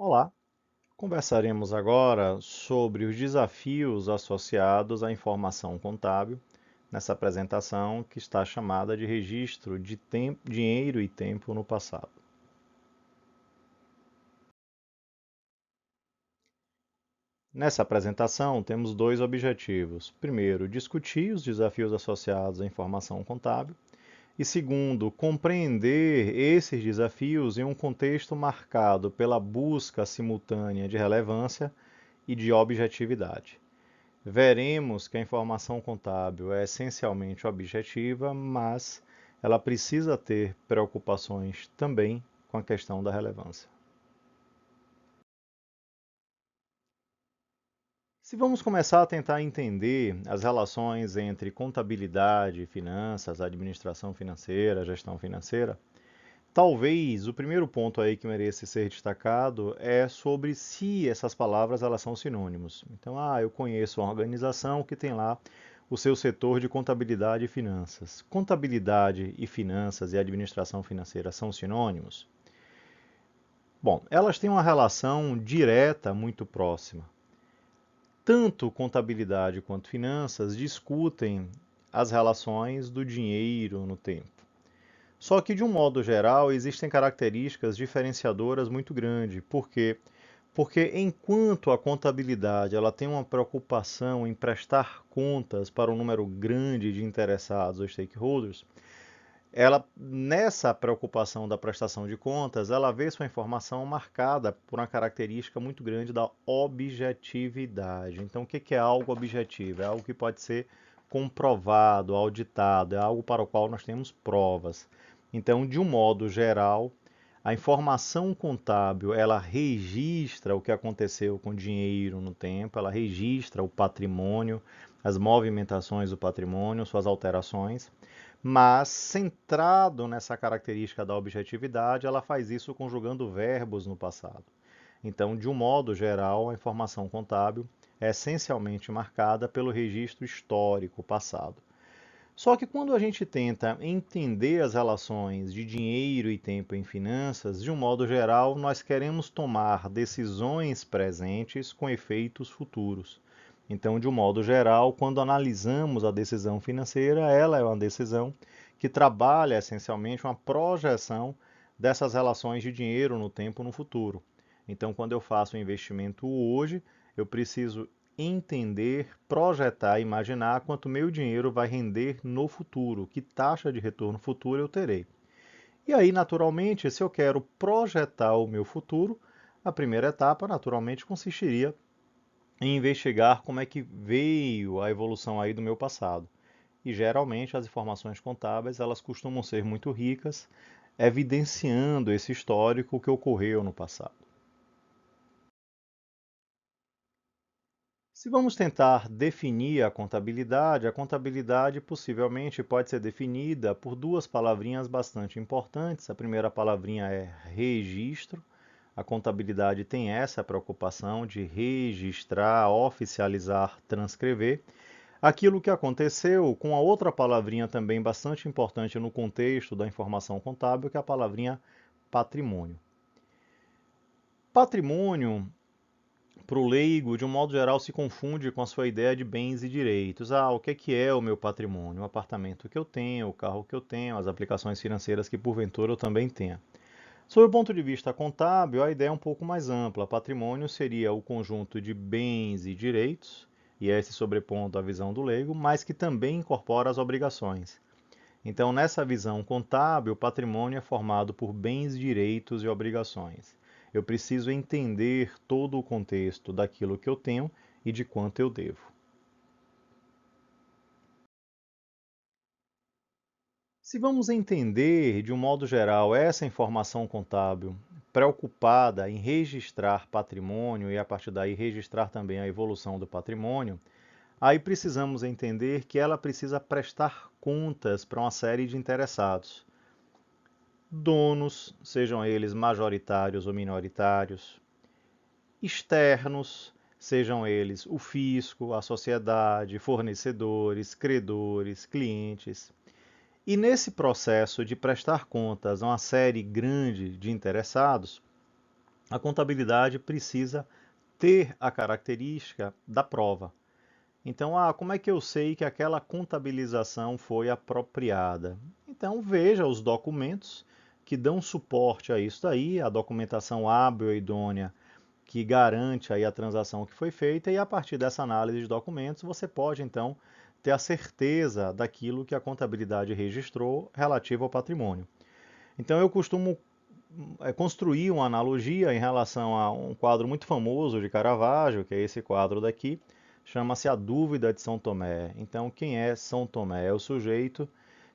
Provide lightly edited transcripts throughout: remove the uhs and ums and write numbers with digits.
Olá, conversaremos agora sobre os desafios associados à informação contábil nessa apresentação que está chamada de registro de dinheiro e tempo no passado. Nessa apresentação, temos dois objetivos. Primeiro, discutir os desafios associados à informação contábil e segundo, compreender esses desafios em um contexto marcado pela busca simultânea de relevância e de objetividade. Veremos que a informação contábil é essencialmente objetiva, mas ela precisa ter preocupações também com a questão da relevância. Se vamos começar a tentar entender as relações entre contabilidade, finanças, administração financeira, gestão financeira, talvez o primeiro ponto aí que merece ser destacado é sobre se essas palavras elas são sinônimos. Então, eu conheço uma organização que tem lá o seu setor de contabilidade e finanças. Contabilidade e finanças e administração financeira são sinônimos? Bom, elas têm uma relação direta muito próxima. Tanto contabilidade quanto finanças discutem as relações do dinheiro no tempo. Só que, de um modo geral, existem características diferenciadoras muito grandes. Por quê? Porque enquanto a contabilidade ela tem uma preocupação em prestar contas para um número grande de interessados ou stakeholders, ela nessa preocupação da prestação de contas, ela vê sua informação marcada por uma característica muito grande da objetividade. Então, o que é algo objetivo? É algo que pode ser comprovado, auditado, é algo para o qual nós temos provas. Então, de um modo geral, a informação contábil, ela registra o que aconteceu com o dinheiro no tempo, ela registra o patrimônio, as movimentações do patrimônio, suas alterações, mas centrado nessa característica da objetividade, ela faz isso conjugando verbos no passado. Então, de um modo geral, a informação contábil é essencialmente marcada pelo registro histórico passado. Só que quando a gente tenta entender as relações de dinheiro e tempo em finanças, de um modo geral, nós queremos tomar decisões presentes com efeitos futuros. Então, de um modo geral, quando analisamos a decisão financeira, ela é uma decisão que trabalha essencialmente uma projeção dessas relações de dinheiro no tempo no futuro. Então, quando eu faço um investimento hoje, eu preciso entender, projetar, imaginar quanto meu dinheiro vai render no futuro, que taxa de retorno futuro eu terei. E aí, naturalmente, se eu quero projetar o meu futuro, a primeira etapa, naturalmente, consistiria em investigar como é que veio a evolução aí do meu passado. E geralmente as informações contábeis, elas costumam ser muito ricas, evidenciando esse histórico que ocorreu no passado. Se vamos tentar definir a contabilidade possivelmente pode ser definida por duas palavrinhas bastante importantes. A primeira palavrinha é registro. A contabilidade tem essa preocupação de registrar, oficializar, transcrever aquilo que aconteceu com a outra palavrinha também bastante importante no contexto da informação contábil, que é a palavrinha patrimônio. Patrimônio para o leigo, de um modo geral, se confunde com a sua ideia de bens e direitos. O que é o meu patrimônio? O apartamento que eu tenho, o carro que eu tenho, as aplicações financeiras que porventura eu também tenha. Sob o ponto de vista contábil, a ideia é um pouco mais ampla. Patrimônio seria o conjunto de bens e direitos, e é esse sobrepondo a visão do leigo, mas que também incorpora as obrigações. Então, nessa visão contábil, o patrimônio é formado por bens, direitos e obrigações. Eu preciso entender todo o contexto daquilo que eu tenho e de quanto eu devo. Se vamos entender, de um modo geral, essa informação contábil preocupada em registrar patrimônio e, a partir daí, registrar também a evolução do patrimônio, aí precisamos entender que ela precisa prestar contas para uma série de interessados. Donos, sejam eles majoritários ou minoritários, externos, sejam eles o fisco, a sociedade, fornecedores, credores, clientes. E nesse processo de prestar contas a uma série grande de interessados, a contabilidade precisa ter a característica da prova. Então, como é que eu sei que aquela contabilização foi apropriada? Então, veja os documentos que dão suporte a isso daí, a documentação hábil e idônea que garante aí a transação que foi feita, e a partir dessa análise de documentos você pode então ter a certeza daquilo que a contabilidade registrou relativo ao patrimônio. Então eu costumo construir uma analogia em relação a um quadro muito famoso de Caravaggio, que é esse quadro daqui, chama-se A Dúvida de São Tomé. Então, quem é São Tomé? É o sujeito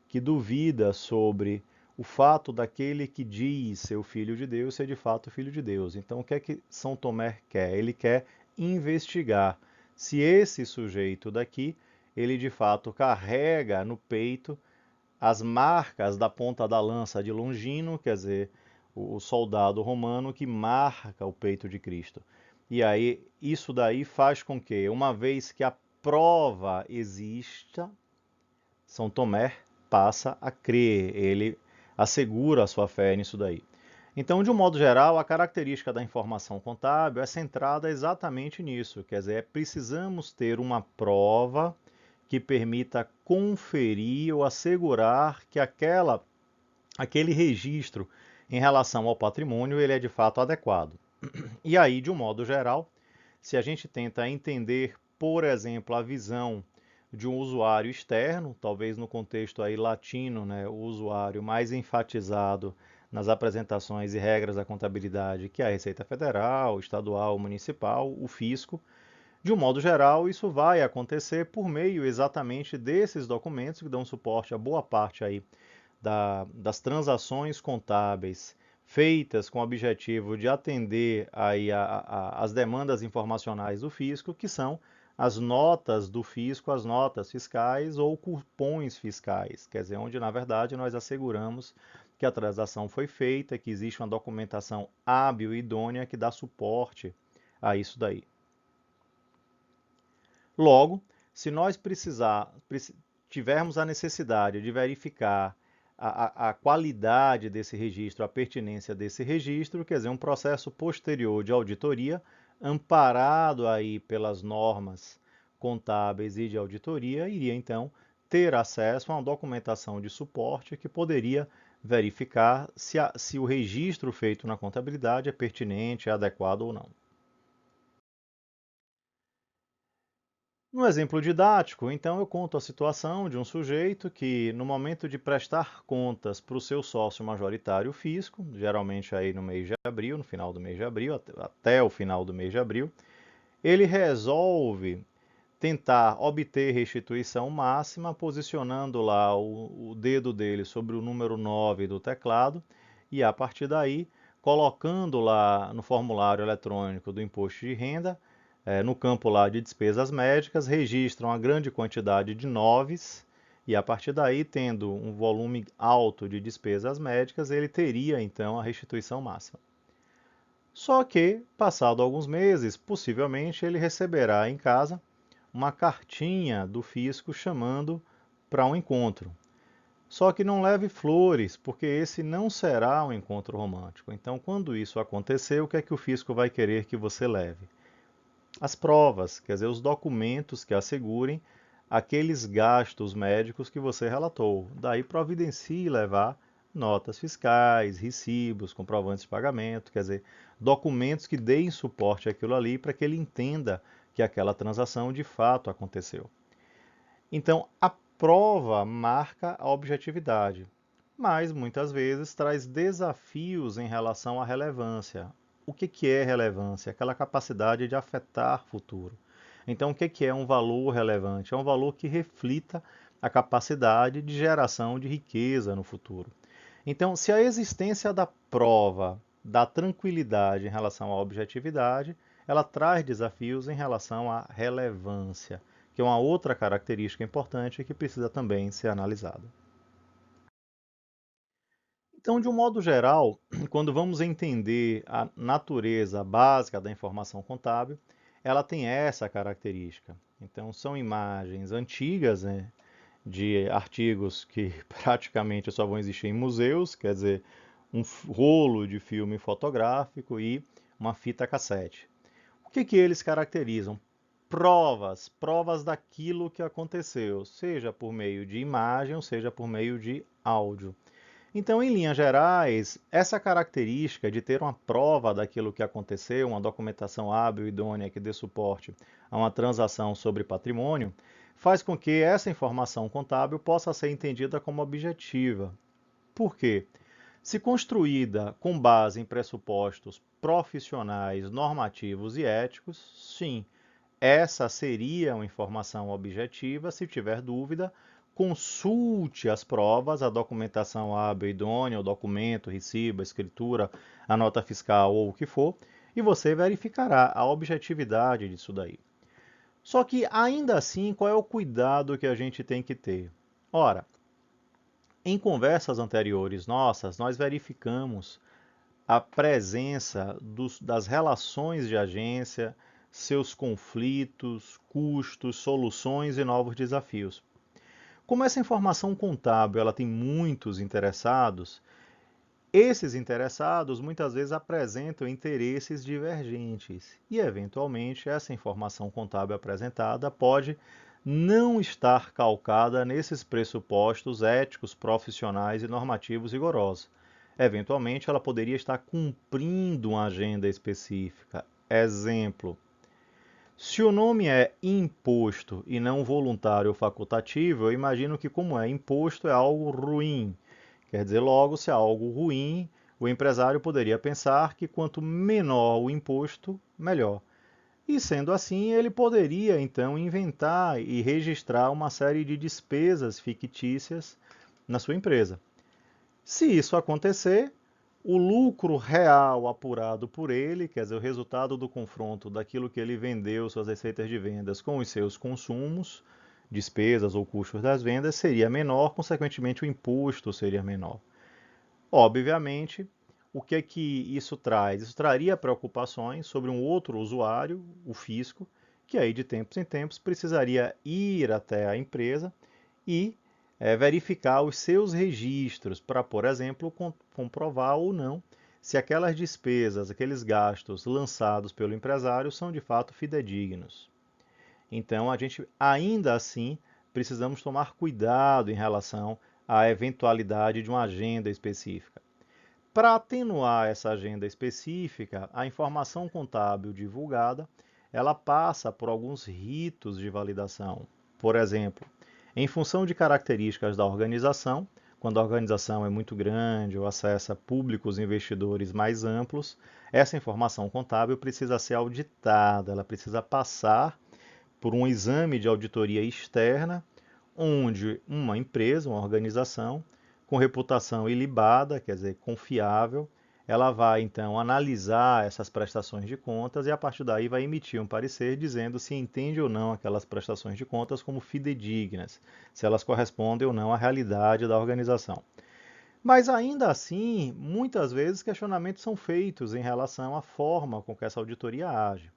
que duvida sobre o fato daquele que diz ser o filho de Deus ser de fato o filho de Deus. Então, o que é que São Tomé quer? Ele quer investigar se esse sujeito daqui, ele de fato carrega no peito as marcas da ponta da lança de Longino, quer dizer, o soldado romano que marca o peito de Cristo. E aí, isso daí faz com que, uma vez que a prova exista, São Tomé passa a crer, ele assegura a sua fé nisso daí. Então, de um modo geral, a característica da informação contábil é centrada exatamente nisso, quer dizer, precisamos ter uma prova que permita conferir ou assegurar que aquele registro em relação ao patrimônio ele é de fato adequado. E aí, de um modo geral, se a gente tenta entender, por exemplo, a visão de um usuário externo, talvez no contexto aí latino, né, o usuário mais enfatizado nas apresentações e regras da contabilidade, que é a Receita Federal, estadual, municipal, o fisco. De um modo geral, isso vai acontecer por meio exatamente desses documentos que dão suporte a boa parte aí das transações contábeis feitas com o objetivo de atender aí as demandas informacionais do fisco, que são as notas do fisco, as notas fiscais ou cupons fiscais, quer dizer, onde na verdade nós asseguramos que a transação foi feita, que existe uma documentação hábil e idônea que dá suporte a isso daí. Logo, se nós tivermos a necessidade de verificar a qualidade desse registro, a pertinência desse registro, quer dizer, um processo posterior de auditoria, amparado aí pelas normas contábeis e de auditoria, iria então ter acesso a uma documentação de suporte que poderia verificar se o registro feito na contabilidade é pertinente, é adequado ou não. No exemplo didático, então, eu conto a situação de um sujeito que, no momento de prestar contas para o seu sócio majoritário fisco, geralmente aí no mês de abril, no final do mês de abril, até o final do mês de abril, ele resolve tentar obter restituição máxima, posicionando lá o dedo dele sobre o número 9 do teclado e, a partir daí, colocando lá no formulário eletrônico do imposto de renda, no campo lá de despesas médicas, registram uma grande quantidade de noves e, a partir daí, tendo um volume alto de despesas médicas, ele teria então a restituição máxima. Só que, passado alguns meses, possivelmente ele receberá em casa uma cartinha do fisco chamando para um encontro. Só que não leve flores, porque esse não será um encontro romântico. Então, quando isso acontecer, o que é que o fisco vai querer que você leve? As provas, quer dizer, os documentos que assegurem aqueles gastos médicos que você relatou. Daí providencie levar notas fiscais, recibos, comprovantes de pagamento, quer dizer, documentos que deem suporte àquilo ali para que ele entenda que aquela transação de fato aconteceu. Então, a prova marca a objetividade, mas muitas vezes traz desafios em relação à relevância. O que é relevância? Aquela capacidade de afetar o futuro. Então, o que é um valor relevante? É um valor que reflita a capacidade de geração de riqueza no futuro. Então, se a existência da prova dá tranquilidade em relação à objetividade, ela traz desafios em relação à relevância, que é uma outra característica importante que precisa também ser analisada. Então, de um modo geral, quando vamos entender a natureza básica da informação contábil, ela tem essa característica. Então, são imagens antigas, né, de artigos que praticamente só vão existir em museus, quer dizer, rolo de filme fotográfico e uma fita cassete. O que que eles caracterizam? Provas daquilo que aconteceu, seja por meio de imagem ou seja por meio de áudio. Então, em linhas gerais, essa característica de ter uma prova daquilo que aconteceu, uma documentação hábil e idônea que dê suporte a uma transação sobre patrimônio, faz com que essa informação contábil possa ser entendida como objetiva. Por quê? Se construída com base em pressupostos profissionais, normativos e éticos, sim, essa seria uma informação objetiva. Se tiver dúvida, consulte as provas, a documentação hábil e idônea, o documento, recibo, a escritura, a nota fiscal ou o que for, e você verificará a objetividade disso daí. Só que, ainda assim, qual é o cuidado que a gente tem que ter? Ora, em conversas anteriores nossas, nós verificamos a presença das relações de agência, seus conflitos, custos, soluções e novos desafios. Como essa informação contábil ela tem muitos interessados, esses interessados muitas vezes apresentam interesses divergentes e, eventualmente, essa informação contábil apresentada pode não estar calcada nesses pressupostos éticos, profissionais e normativos rigorosos. Eventualmente, ela poderia estar cumprindo uma agenda específica. Exemplo: se o nome é imposto e não voluntário ou facultativo, eu imagino que, como é imposto, é algo ruim. Quer dizer, logo, se é algo ruim, o empresário poderia pensar que quanto menor o imposto, melhor. E sendo assim, ele poderia então inventar e registrar uma série de despesas fictícias na sua empresa. Se isso acontecer, o lucro real apurado por ele, quer dizer, o resultado do confronto daquilo que ele vendeu, suas receitas de vendas, com os seus consumos, despesas ou custos das vendas, seria menor, consequentemente o imposto seria menor. Obviamente, o que é que isso traz? Isso traria preocupações sobre um outro usuário, o fisco, que aí de tempos em tempos precisaria ir até a empresa e verificar os seus registros para, por exemplo, comprovar ou não se aquelas despesas, aqueles gastos lançados pelo empresário são de fato fidedignos. Então, a gente ainda assim precisamos tomar cuidado em relação à eventualidade de uma agenda específica. Para atenuar essa agenda específica, a informação contábil divulgada, ela passa por alguns ritos de validação. Por exemplo, em função de características da organização, quando a organização é muito grande ou acessa públicos investidores mais amplos, essa informação contábil precisa ser auditada, ela precisa passar por um exame de auditoria externa, onde uma empresa, uma organização, com reputação ilibada, quer dizer, confiável, ela vai então analisar essas prestações de contas e a partir daí vai emitir um parecer dizendo se entende ou não aquelas prestações de contas como fidedignas, se elas correspondem ou não à realidade da organização. Mas ainda assim, muitas vezes questionamentos são feitos em relação à forma com que essa auditoria age.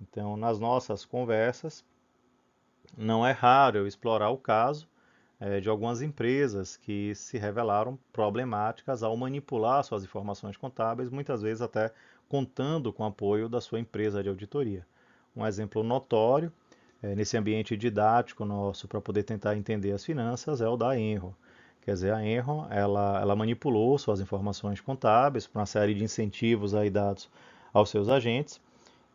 Então, nas nossas conversas, não é raro eu explorar o caso de algumas empresas que se revelaram problemáticas ao manipular suas informações contábeis, muitas vezes até contando com o apoio da sua empresa de auditoria. Um exemplo notório nesse ambiente didático nosso para poder tentar entender as finanças é o da Enro. Quer dizer, a Enro ela manipulou suas informações contábeis para uma série de incentivos aí dados aos seus agentes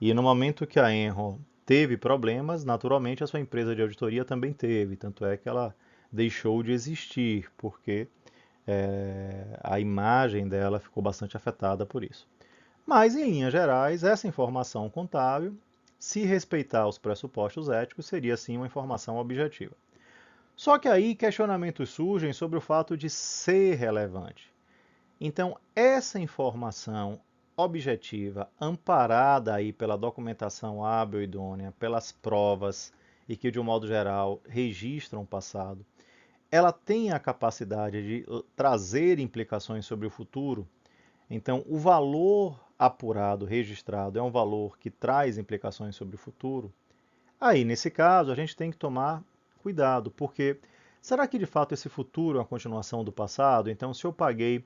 e no momento que a Enron teve problemas, naturalmente a sua empresa de auditoria também teve. Tanto é que ela deixou de existir, porque a imagem dela ficou bastante afetada por isso. Mas, em linhas gerais, essa informação contábil, se respeitar os pressupostos éticos, seria sim uma informação objetiva. Só que aí questionamentos surgem sobre o fato de ser relevante. Então, essa informação objetiva, amparada aí pela documentação hábil e idônea, pelas provas e que, de um modo geral, registram o passado, ela tem a capacidade de trazer implicações sobre o futuro. Então, o valor apurado, registrado, é um valor que traz implicações sobre o futuro. Aí, nesse caso, a gente tem que tomar cuidado, porque será que de fato esse futuro é uma continuação do passado? Então, se eu paguei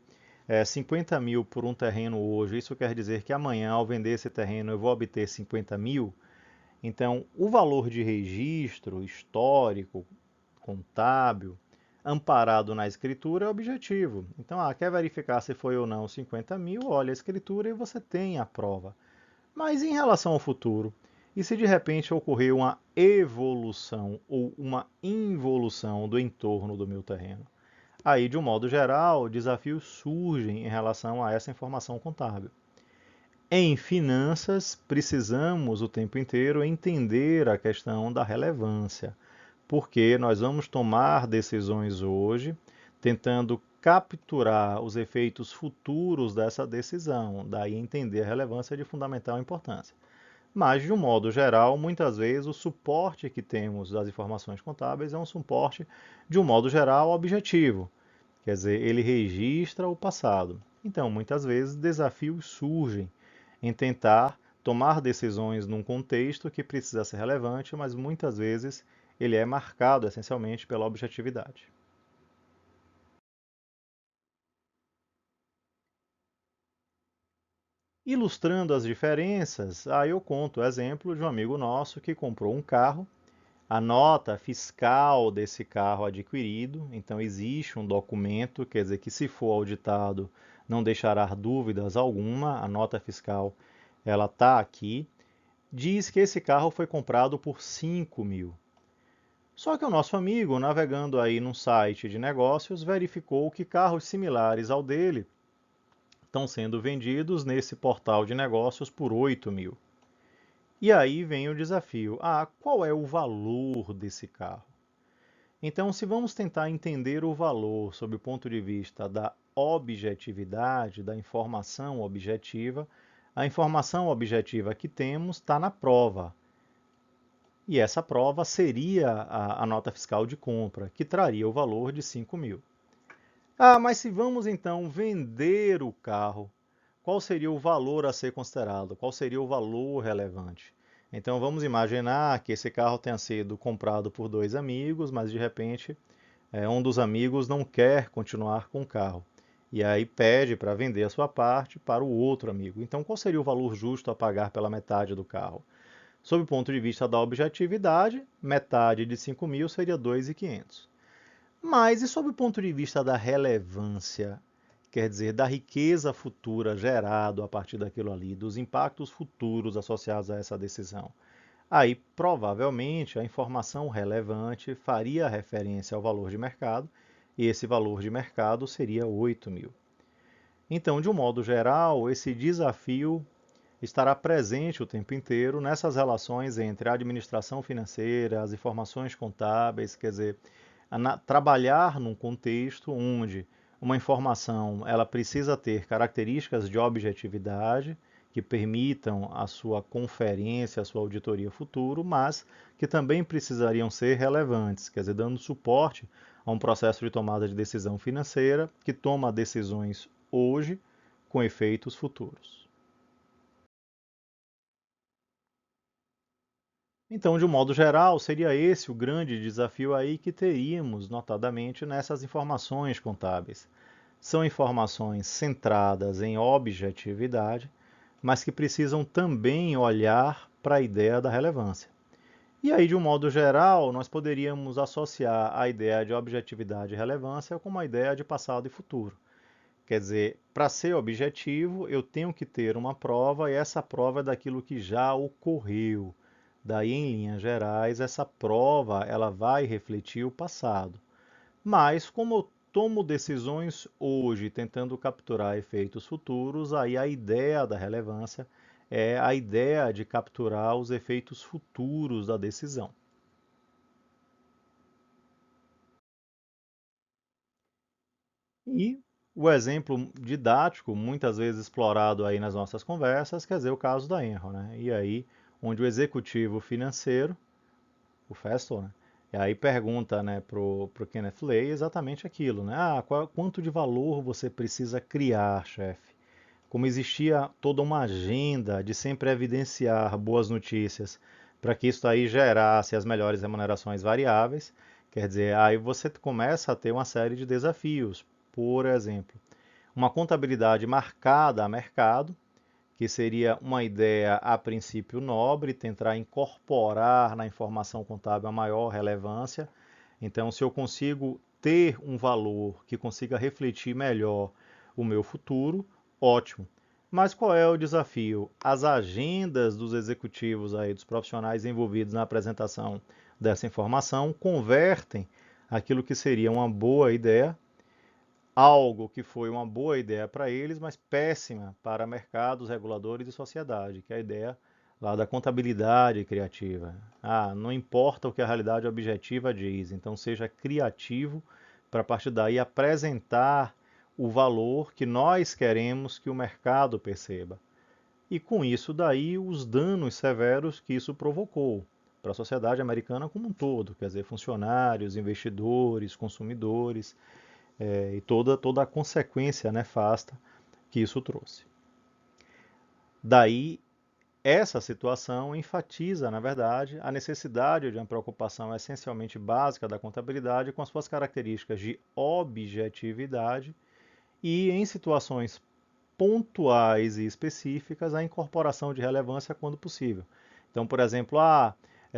50 mil por um terreno hoje, isso quer dizer que amanhã, ao vender esse terreno, eu vou obter 50 mil. Então, o valor de registro histórico, contábil, amparado na escritura é objetivo. Então, quer verificar se foi ou não 50 mil? Olha a escritura e você tem a prova. Mas em relação ao futuro, e se de repente ocorrer uma evolução ou uma involução do entorno do meu terreno? Aí, de um modo geral, desafios surgem em relação a essa informação contábil. Em finanças, precisamos o tempo inteiro entender a questão da relevância, porque nós vamos tomar decisões hoje tentando capturar os efeitos futuros dessa decisão, daí entender a relevância de fundamental importância. Mas, de um modo geral, muitas vezes o suporte que temos das informações contábeis é um suporte, de um modo geral, objetivo. Quer dizer, ele registra o passado. Então, muitas vezes, desafios surgem em tentar tomar decisões num contexto que precisa ser relevante, mas muitas vezes ele é marcado essencialmente pela objetividade. Ilustrando as diferenças, aí eu conto o exemplo de um amigo nosso que comprou um carro, a nota fiscal desse carro adquirido, então existe um documento, quer dizer que se for auditado não deixará dúvidas alguma, a nota fiscal ela está aqui, diz que esse carro foi comprado por 5 mil. Só que o nosso amigo, navegando aí num site de negócios, verificou que carros similares ao dele estão sendo vendidos nesse portal de negócios por 8 mil. E aí vem o desafio: qual é o valor desse carro? Então, se vamos tentar entender o valor sob o ponto de vista da objetividade, da informação objetiva, a informação objetiva que temos está na prova. E essa prova seria a nota fiscal de compra, que traria o valor de 5 mil. Mas se vamos então vender o carro, qual seria o valor a ser considerado? Qual seria o valor relevante? Então vamos imaginar que esse carro tenha sido comprado por dois amigos, mas de repente um dos amigos não quer continuar com o carro. E aí pede para vender a sua parte para o outro amigo. Então qual seria o valor justo a pagar pela metade do carro? Sob o ponto de vista da objetividade, metade de 5 mil seria 2.500. Mas e sob o ponto de vista da relevância, quer dizer, da riqueza futura gerada a partir daquilo ali, dos impactos futuros associados a essa decisão? Aí, provavelmente, a informação relevante faria referência ao valor de mercado, e esse valor de mercado seria 8 mil. Então, de um modo geral, esse desafio estará presente o tempo inteiro nessas relações entre a administração financeira, as informações contábeis, quer dizer, trabalhar num contexto onde uma informação ela precisa ter características de objetividade que permitam a sua conferência, a sua auditoria futuro, mas que também precisariam ser relevantes, quer dizer, dando suporte a um processo de tomada de decisão financeira que toma decisões hoje com efeitos futuros. Então, de um modo geral, seria esse o grande desafio aí que teríamos, notadamente, nessas informações contábeis. São informações centradas em objetividade, mas que precisam também olhar para a ideia da relevância. E aí, de um modo geral, nós poderíamos associar a ideia de objetividade e relevância com uma ideia de passado e futuro. Quer dizer, para ser objetivo, eu tenho que ter uma prova e essa prova é daquilo que já ocorreu. Daí, em linhas gerais, essa prova ela vai refletir o passado. Mas, como eu tomo decisões hoje tentando capturar efeitos futuros, aí a ideia da relevância é a ideia de capturar os efeitos futuros da decisão. E o exemplo didático, muitas vezes explorado aí nas nossas conversas, quer dizer, o caso da Enron, né? E aí, onde o executivo financeiro, o Festo, né? E aí pergunta, né, pro Kenneth Lay exatamente aquilo, né? Quanto de valor você precisa criar, chefe? Como existia toda uma agenda de sempre evidenciar boas notícias para que isso aí gerasse as melhores remunerações variáveis, quer dizer, aí você começa a ter uma série de desafios. Por exemplo, uma contabilidade marcada a mercado, que seria uma ideia a princípio nobre, tentar incorporar na informação contábil a maior relevância. Então, se eu consigo ter um valor que consiga refletir melhor o meu futuro, ótimo. Mas qual é o desafio? As agendas dos executivos aí, dos profissionais envolvidos na apresentação dessa informação, convertem aquilo que seria uma boa ideia, algo que foi uma boa ideia para eles, mas péssima para mercados, reguladores e sociedade, que é a ideia lá da contabilidade criativa. Ah, não importa o que a realidade objetiva diz, então seja criativo para a partir daí apresentar o valor que nós queremos que o mercado perceba. E com isso daí os danos severos que isso provocou para a sociedade americana como um todo, quer dizer, funcionários, investidores, consumidores, e toda a consequência nefasta que isso trouxe. Daí, essa situação enfatiza, na verdade, a necessidade de uma preocupação essencialmente básica da contabilidade com as suas características de objetividade e, em situações pontuais e específicas, a incorporação de relevância quando possível. Então, por exemplo,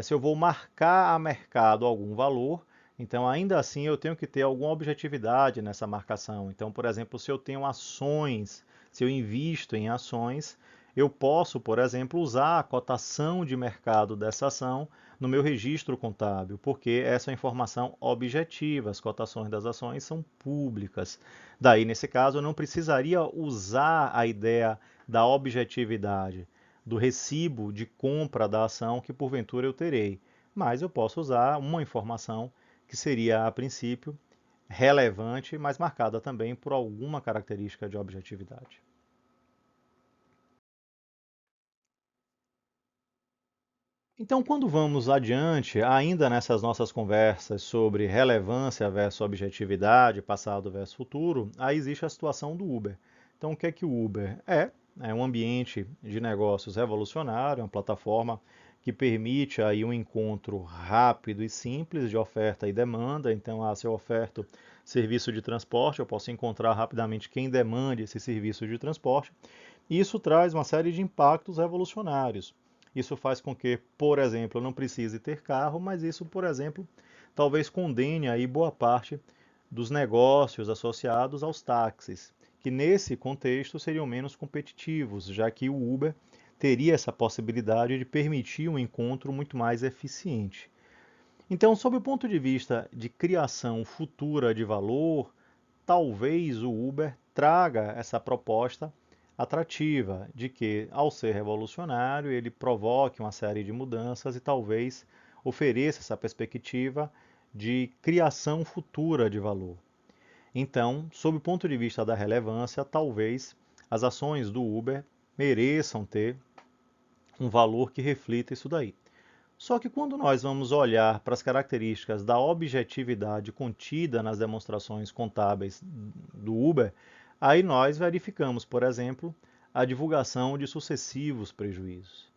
se eu vou marcar a mercado algum valor, então ainda assim eu tenho que ter alguma objetividade nessa marcação. Então, por exemplo, se eu tenho ações, se eu invisto em ações, eu posso, por exemplo, usar a cotação de mercado dessa ação no meu registro contábil, porque essa é informação objetiva, as cotações das ações são públicas. Daí, nesse caso, eu não precisaria usar a ideia da objetividade, do recibo de compra da ação que porventura eu terei, mas eu posso usar uma informação que seria, a princípio, relevante, mas marcada também por alguma característica de objetividade. Então, quando vamos adiante, ainda nessas nossas conversas sobre relevância versus objetividade, passado versus futuro, aí existe a situação do Uber. Então, o que é que o Uber é? É um ambiente de negócios revolucionário, uma plataforma que permite aí um encontro rápido e simples de oferta e demanda. Então, se eu oferto serviço de transporte, eu posso encontrar rapidamente quem demande esse serviço de transporte. E isso traz uma série de impactos revolucionários. Isso faz com que, por exemplo, eu não precise ter carro, mas isso, por exemplo, talvez condene aí boa parte dos negócios associados aos táxis, que nesse contexto seriam menos competitivos, já que o Uber teria essa possibilidade de permitir um encontro muito mais eficiente. Então, sob o ponto de vista de criação futura de valor, talvez o Uber traga essa proposta atrativa de que, ao ser revolucionário, ele provoque uma série de mudanças e talvez ofereça essa perspectiva de criação futura de valor. Então, sob o ponto de vista da relevância, talvez as ações do Uber mereçam ter um valor que reflita isso daí. Só que quando nós vamos olhar para as características da objetividade contida nas demonstrações contábeis do Uber, aí nós verificamos, por exemplo, a divulgação de sucessivos prejuízos.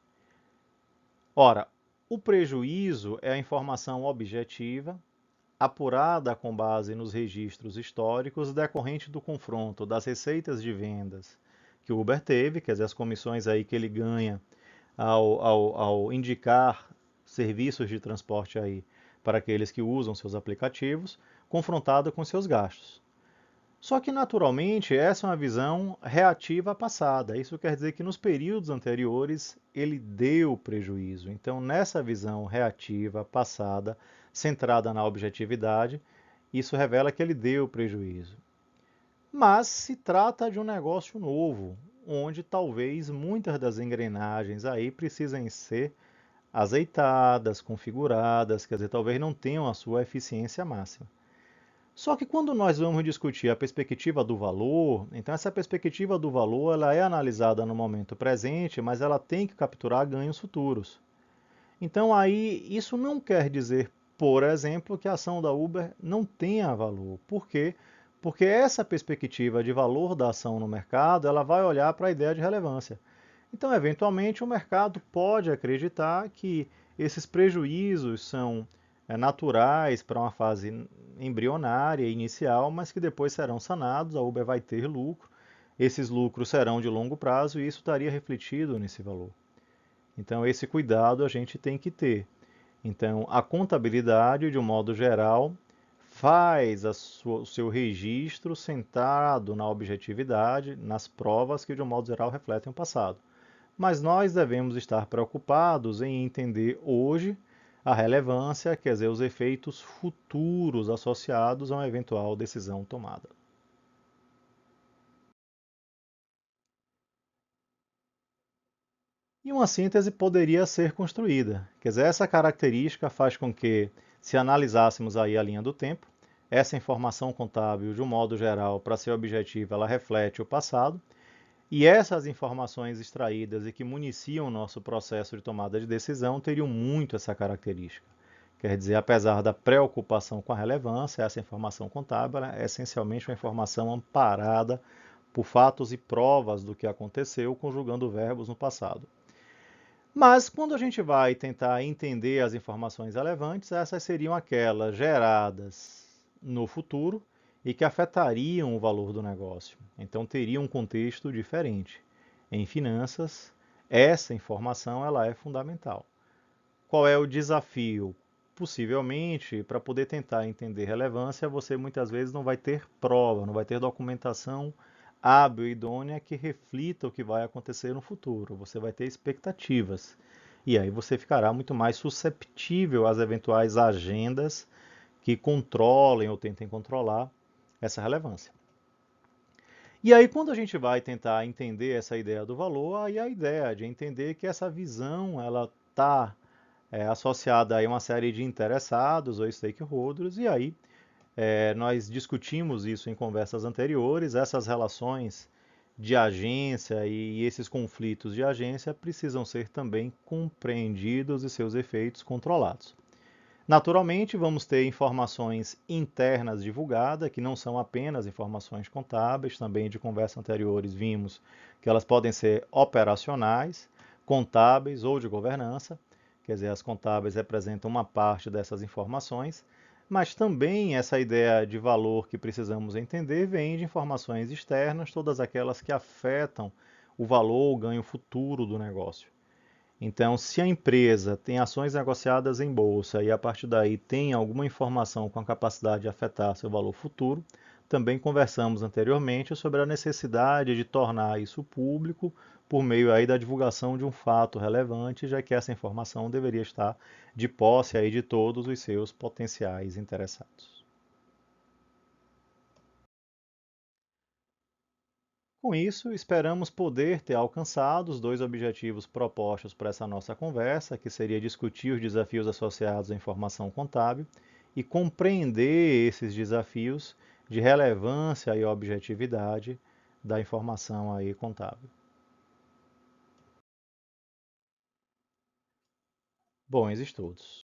Ora, o prejuízo é a informação objetiva, apurada com base nos registros históricos decorrente do confronto das receitas de vendas que o Uber teve, quer dizer, as comissões aí que ele ganha ao indicar serviços de transporte aí para aqueles que usam seus aplicativos, confrontado com seus gastos. Só que, naturalmente, essa é uma visão reativa à passada. Isso quer dizer que nos períodos anteriores ele deu prejuízo. Então, nessa visão reativa, passada, centrada na objetividade, isso revela que ele deu prejuízo. Mas se trata de um negócio novo, onde talvez muitas das engrenagens aí precisem ser azeitadas, configuradas, quer dizer, talvez não tenham a sua eficiência máxima. Só que quando nós vamos discutir a perspectiva do valor, então essa perspectiva do valor ela é analisada no momento presente, mas ela tem que capturar ganhos futuros. Então aí isso não quer dizer, por exemplo, que a ação da Uber não tenha valor. Por quê? Porque essa perspectiva de valor da ação no mercado, ela vai olhar para a ideia de relevância. Então, eventualmente, o mercado pode acreditar que esses prejuízos são naturais para uma fase embrionária, inicial, mas que depois serão sanados, a Uber vai ter lucro, esses lucros serão de longo prazo e isso estaria refletido nesse valor. Então, esse cuidado a gente tem que ter. Então, a contabilidade, de um modo geral, faz o seu registro centrado na objetividade, nas provas que, de um modo geral, refletem o passado. Mas nós devemos estar preocupados em entender hoje a relevância, quer dizer, os efeitos futuros associados a uma eventual decisão tomada. E uma síntese poderia ser construída. Quer dizer, essa característica faz com que, se analisássemos aí a linha do tempo, essa informação contábil, de um modo geral, para ser objetiva, ela reflete o passado, e essas informações extraídas e que municiam o nosso processo de tomada de decisão teriam muito essa característica. Quer dizer, apesar da preocupação com a relevância, essa informação contábil é essencialmente uma informação amparada por fatos e provas do que aconteceu, conjugando verbos no passado. Mas quando a gente vai tentar entender as informações relevantes, essas seriam aquelas geradas no futuro e que afetariam o valor do negócio. Então teria um contexto diferente. Em finanças, essa informação ela é fundamental. Qual é o desafio? Possivelmente, para poder tentar entender relevância, você muitas vezes não vai ter prova, não vai ter documentação hábil e idônea que reflita o que vai acontecer no futuro. Você vai ter expectativas. E aí você ficará muito mais susceptível às eventuais agendas que controlem ou tentem controlar essa relevância. E aí, quando a gente vai tentar entender essa ideia do valor, aí a ideia de entender que essa visão ela está associada a uma série de interessados ou stakeholders, e aí nós discutimos isso em conversas anteriores, essas relações de agência e esses conflitos de agência precisam ser também compreendidos e seus efeitos controlados. Naturalmente, vamos ter informações internas divulgadas, que não são apenas informações contábeis, também de conversas anteriores vimos que elas podem ser operacionais, contábeis ou de governança, quer dizer, as contábeis representam uma parte dessas informações, mas também essa ideia de valor que precisamos entender vem de informações externas, todas aquelas que afetam o valor ou ganho futuro do negócio. Então, se a empresa tem ações negociadas em bolsa e a partir daí tem alguma informação com a capacidade de afetar seu valor futuro, também conversamos anteriormente sobre a necessidade de tornar isso público por meio aí da divulgação de um fato relevante, já que essa informação deveria estar de posse aí de todos os seus potenciais interessados. Com isso, esperamos poder ter alcançado os dois objetivos propostos para essa nossa conversa, que seria discutir os desafios associados à informação contábil e compreender esses desafios de relevância e objetividade da informação aí contábil. Bons estudos!